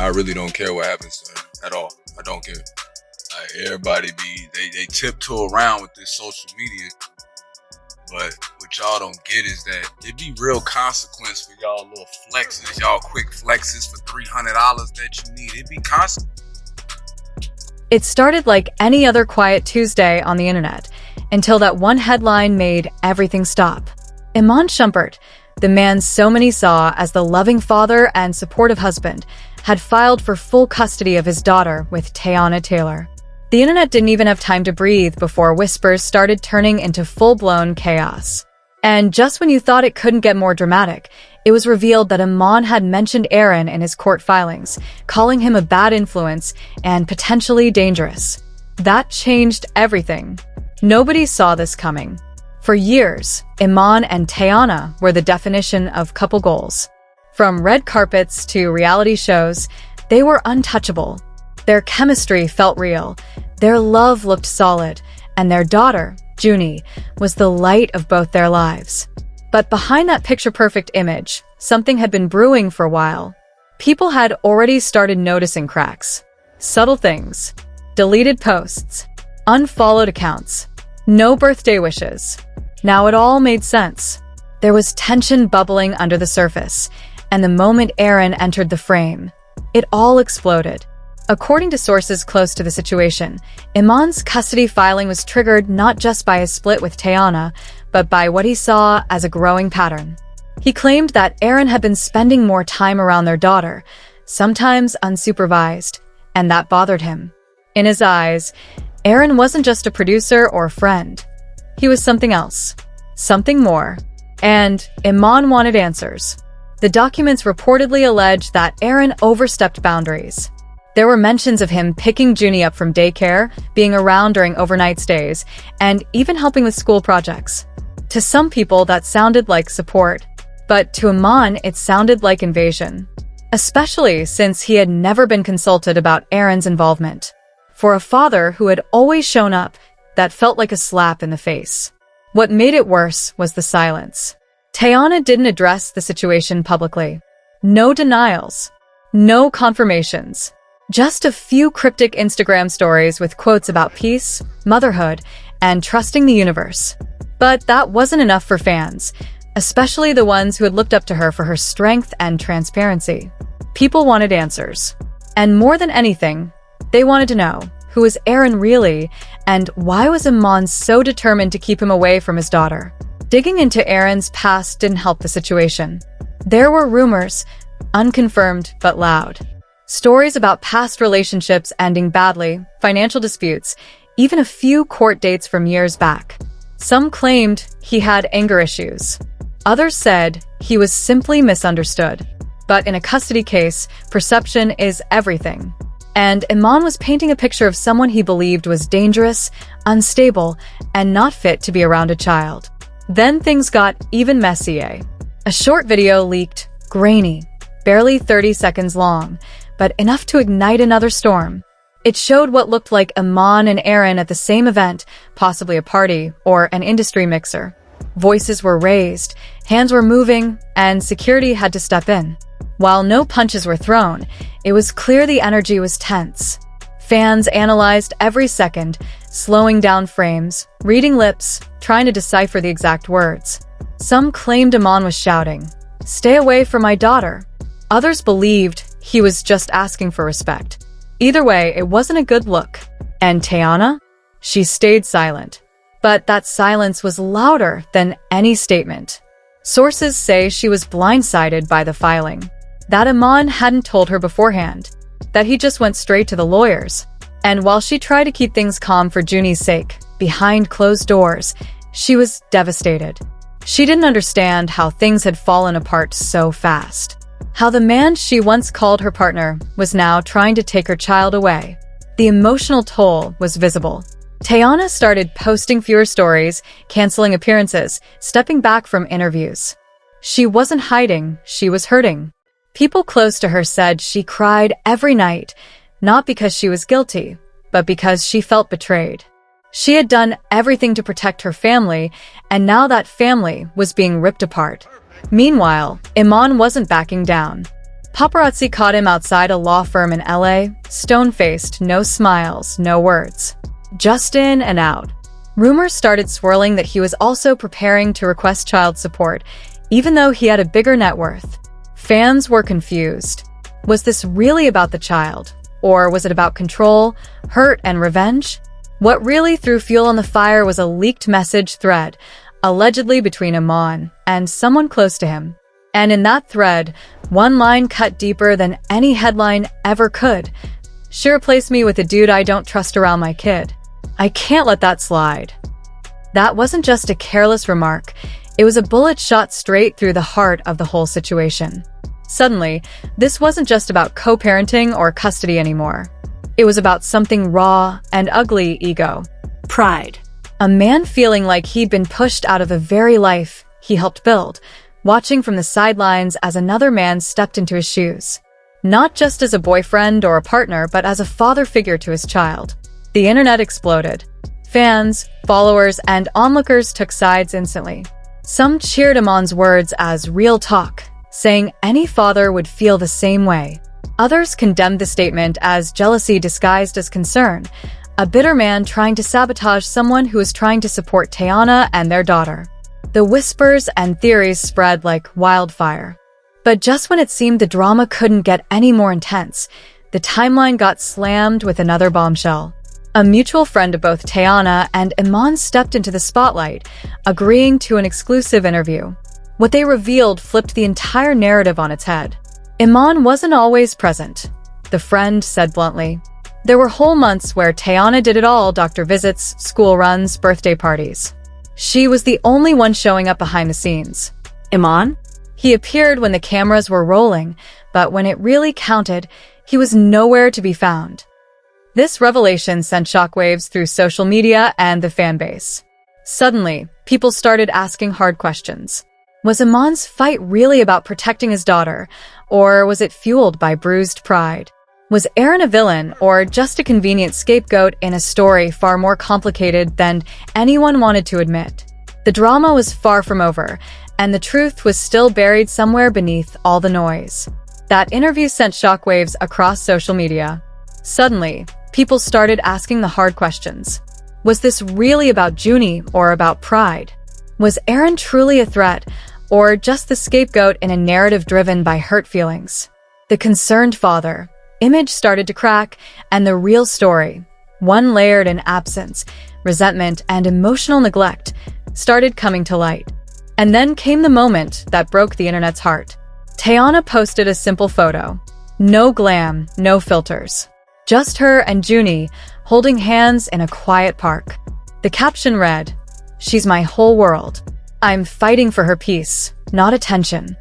I really don't care what happens to her at all. I don't care. Like, everybody they tiptoe around with this social media, but what y'all don't get is that it be real consequence for y'all little flexes, y'all quick flexes for $300 that you need. It be consequence. It started like any other quiet Tuesday on the internet, until that one headline made everything stop. Iman Shumpert, the man so many saw as the loving father and supportive husband, had filed for full custody of his daughter with Teyana Taylor. The internet didn't even have time to breathe before whispers started turning into full-blown chaos. And just when you thought it couldn't get more dramatic, it was revealed that Iman had mentioned Aaron in his court filings, calling him a bad influence and potentially dangerous. That changed everything. Nobody saw this coming. For years, Iman and Teyana were the definition of couple goals. From red carpets to reality shows, they were untouchable. Their chemistry felt real, their love looked solid, and their daughter, Junie, was the light of both their lives. But behind that picture-perfect image, something had been brewing for a while. People had already started noticing cracks. Subtle things. Deleted posts. Unfollowed accounts. No birthday wishes. Now it all made sense. There was tension bubbling under the surface, and the moment Aaron entered the frame, it all exploded. According to sources close to the situation, Iman's custody filing was triggered not just by his split with Teyana, but by what he saw as a growing pattern. He claimed that Aaron had been spending more time around their daughter, sometimes unsupervised, and that bothered him. In his eyes, Aaron wasn't just a producer or friend. He was something else. Something more. And Iman wanted answers. The documents reportedly alleged that Aaron overstepped boundaries. There were mentions of him picking Junie up from daycare, being around during overnight stays, and even helping with school projects. To some people, that sounded like support, but to Iman, it sounded like invasion. Especially since he had never been consulted about Aaron's involvement. For a father who had always shown up, that felt like a slap in the face. What made it worse was the silence. Teyana didn't address the situation publicly. No denials. No confirmations. Just a few cryptic Instagram stories with quotes about peace, motherhood, and trusting the universe. But that wasn't enough for fans, especially the ones who had looked up to her for her strength and transparency. People wanted answers. And more than anything, they wanted to know, who was Aaron really, and why was Iman so determined to keep him away from his daughter? Digging into Aaron's past didn't help the situation. There were rumors, unconfirmed but loud. Stories about past relationships ending badly, financial disputes, even a few court dates from years back. Some claimed he had anger issues. Others said he was simply misunderstood. But in a custody case, perception is everything. And Iman was painting a picture of someone he believed was dangerous, unstable, and not fit to be around a child. Then things got even messier. A short video leaked, grainy, barely 30 seconds long, but enough to ignite another storm. It showed what looked like Iman and Aaron at the same event, possibly a party or an industry mixer. Voices were raised, hands were moving, and security had to step in. While no punches were thrown, it was clear the energy was tense. Fans analyzed every second, slowing down frames, reading lips, trying to decipher the exact words. Some claimed Iman was shouting, "Stay away from my daughter." Others believed he was just asking for respect. Either way, it wasn't a good look. And Teyana? She stayed silent. But that silence was louder than any statement. Sources say she was blindsided by the filing. That Iman hadn't told her beforehand. That he just went straight to the lawyers. And while she tried to keep things calm for Junie's sake, behind closed doors, she was devastated. She didn't understand how things had fallen apart so fast. How the man she once called her partner was now trying to take her child away. The emotional toll was visible. Teyana started posting fewer stories, canceling appearances, stepping back from interviews. She wasn't hiding, she was hurting. People close to her said she cried every night, not because she was guilty, but because she felt betrayed. She had done everything to protect her family, and now that family was being ripped apart. Meanwhile, Iman wasn't backing down. Paparazzi caught him outside a law firm in LA, stone-faced, no smiles, no words. Just in and out. Rumors started swirling that he was also preparing to request child support, even though he had a bigger net worth. Fans were confused. Was this really about the child? Or was it about control, hurt, and revenge? What really threw fuel on the fire was a leaked message thread, allegedly between Iman and someone close to him. And in that thread, one line cut deeper than any headline ever could. She replaced me with a dude I don't trust around my kid. I can't let that slide. That wasn't just a careless remark. It was a bullet shot straight through the heart of the whole situation. Suddenly, this wasn't just about co-parenting or custody anymore. It was about something raw and ugly: ego. Pride. A man feeling like he'd been pushed out of the very life he helped build, watching from the sidelines as another man stepped into his shoes. Not just as a boyfriend or a partner, but as a father figure to his child. The internet exploded. Fans, followers, and onlookers took sides instantly. Some cheered Iman's words as real talk, saying any father would feel the same way. Others condemned the statement as jealousy disguised as concern, a bitter man trying to sabotage someone who was trying to support Teyana and their daughter. The whispers and theories spread like wildfire. But just when it seemed the drama couldn't get any more intense, the timeline got slammed with another bombshell. A mutual friend of both Teyana and Iman stepped into the spotlight, agreeing to an exclusive interview. What they revealed flipped the entire narrative on its head. Iman wasn't always present, the friend said bluntly. There were whole months where Teyana did it all: doctor visits, school runs, birthday parties. She was the only one showing up behind the scenes. Iman? He appeared when the cameras were rolling, but when it really counted, he was nowhere to be found. This revelation sent shockwaves through social media and the fanbase. Suddenly, people started asking hard questions. Was Iman's fight really about protecting his daughter, or was it fueled by bruised pride? Was Aaron a villain, or just a convenient scapegoat in a story far more complicated than anyone wanted to admit? The drama was far from over, and the truth was still buried somewhere beneath all the noise. That interview sent shockwaves across social media. Suddenly, people started asking the hard questions. Was this really about Junie or about pride? Was Aaron truly a threat, or just the scapegoat in a narrative driven by hurt feelings? The concerned father image started to crack, and the real story, one layered in absence, resentment, and emotional neglect, started coming to light. And then came the moment that broke the internet's heart. Teyana posted a simple photo. No glam, no filters. Just her and Junie holding hands in a quiet park. The caption read, "She's my whole world. I'm fighting for her peace, not attention."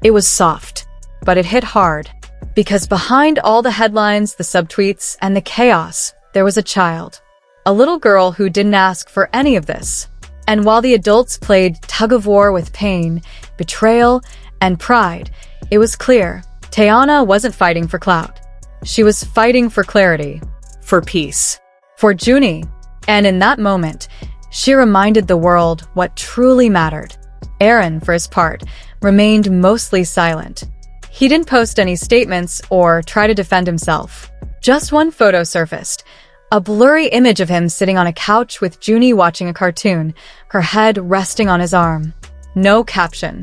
It was soft, but it hit hard. Because behind all the headlines, the subtweets, and the chaos, there was a child. A little girl who didn't ask for any of this. And while the adults played tug-of-war with pain, betrayal, and pride, it was clear Teyana wasn't fighting for clout. She was fighting for clarity, for peace, for Junie. And in that moment, she reminded the world what truly mattered. Aaron, for his part, remained mostly silent. He didn't post any statements or try to defend himself. Just one photo surfaced, a blurry image of him sitting on a couch with Junie watching a cartoon, her head resting on his arm. No caption,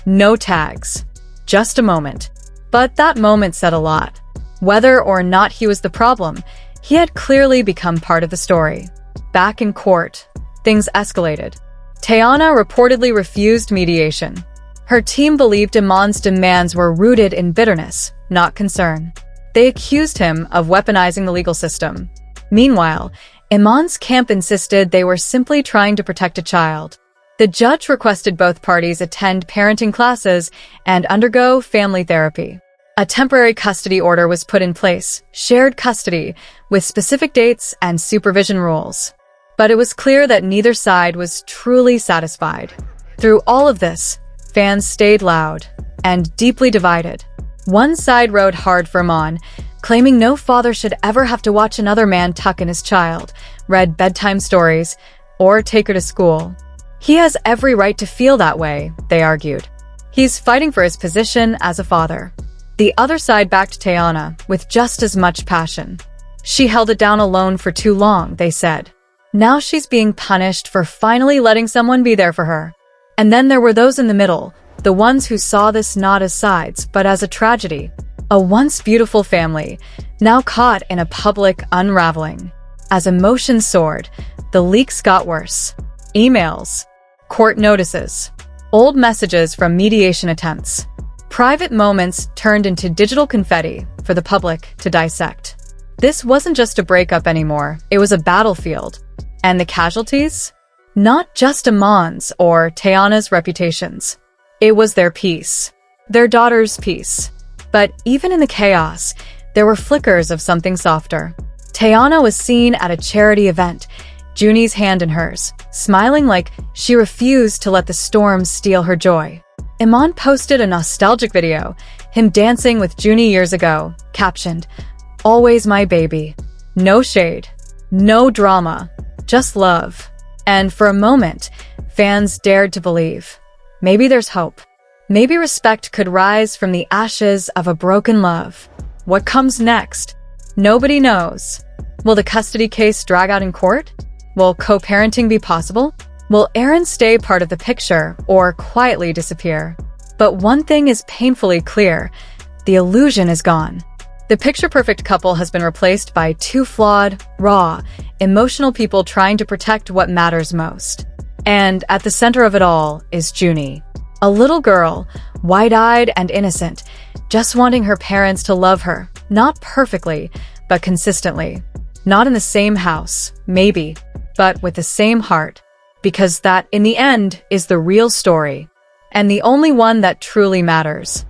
no tags, just a moment. But that moment said a lot. Whether or not he was the problem, he had clearly become part of the story. Back in court, things escalated. Teyana reportedly refused mediation. Her team believed Iman's demands were rooted in bitterness, not concern. They accused him of weaponizing the legal system. Meanwhile, Iman's camp insisted they were simply trying to protect a child. The judge requested both parties attend parenting classes and undergo family therapy. A temporary custody order was put in place, shared custody, with specific dates and supervision rules. But it was clear that neither side was truly satisfied. Through all of this, fans stayed loud and deeply divided. One side rode hard for Iman, claiming no father should ever have to watch another man tuck in his child, read bedtime stories, or take her to school. He has every right to feel that way, they argued. He's fighting for his position as a father. The other side backed Teyana with just as much passion. She held it down alone for too long, they said. Now she's being punished for finally letting someone be there for her. And then there were those in the middle, the ones who saw this not as sides, but as a tragedy. A once beautiful family, now caught in a public unraveling. As emotions soared, the leaks got worse. Emails, court notices, old messages from mediation attempts. Private moments turned into digital confetti for the public to dissect. This wasn't just a breakup anymore, it was a battlefield. And the casualties? Not just Iman's or Teyana's reputations. It was their peace, their daughter's peace. But even in the chaos, there were flickers of something softer. Teyana was seen at a charity event, Junie's hand in hers, smiling like she refused to let the storm steal her joy. Iman posted a nostalgic video, him dancing with Junie years ago, captioned, "Always my baby." No shade, no drama, just love. And for a moment, fans dared to believe. Maybe there's hope. Maybe respect could rise from the ashes of a broken love. What comes next? Nobody knows. Will the custody case drag out in court? Will co-parenting be possible? Will Aaron stay part of the picture or quietly disappear? But one thing is painfully clear. The illusion is gone. The picture-perfect couple has been replaced by two flawed, raw, emotional people trying to protect what matters most. And at the center of it all is Junie. A little girl, wide-eyed and innocent, just wanting her parents to love her, not perfectly, but consistently. Not in the same house, maybe, but with the same heart. Because that, in the end, is the real story. And the only one that truly matters.